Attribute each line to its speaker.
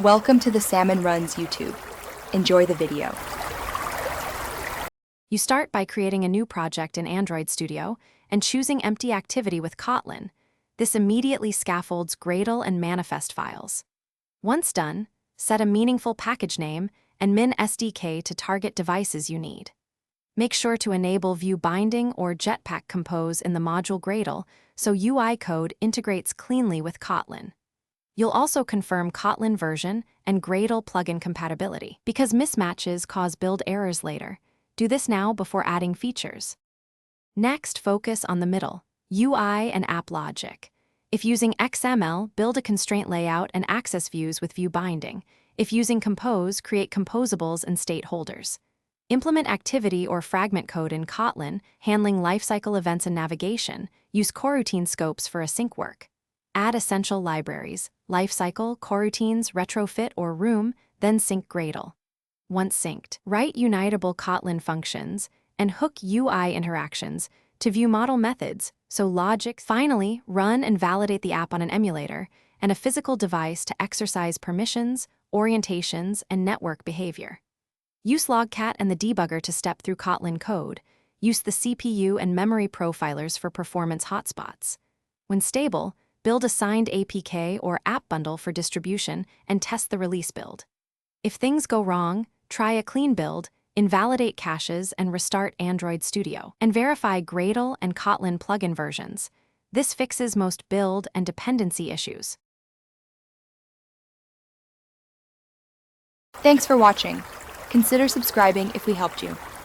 Speaker 1: Welcome to the Salmon Runs YouTube. Enjoy the video.
Speaker 2: You start by creating a new project in Android Studio and choosing Empty Activity with Kotlin. This immediately scaffolds Gradle and manifest files. Once done, set a meaningful package name and min SDK to target devices you need. Make sure to enable View Binding or Jetpack Compose in the module Gradle so UI code integrates cleanly with Kotlin. You'll also confirm Kotlin version and Gradle plugin compatibility. Because mismatches cause build errors later, do this now before adding features. Next, focus on the middle, UI and app logic. If using XML, build a constraint layout and access views with view binding. If using Compose, create composables and state holders. Implement activity or fragment code in Kotlin, handling lifecycle events and navigation. Use coroutine scopes for async work. Add essential libraries, lifecycle, coroutines, retrofit, or room, then sync Gradle. Once synced, write unitable Kotlin functions and hook UI interactions to view model methods, so logic. Finally, run and validate the app on an emulator and a physical device to exercise permissions, orientations, and network behavior. Use Logcat and the debugger to step through Kotlin code. Use the CPU and memory profilers for performance hotspots. When stable, build a signed APK or app bundle for distribution and test the release build. If things go wrong, try a clean build, invalidate caches, and restart Android Studio. And verify Gradle and Kotlin plugin versions. This fixes most build and dependency issues.
Speaker 1: Thanks for watching. Consider subscribing if we helped you.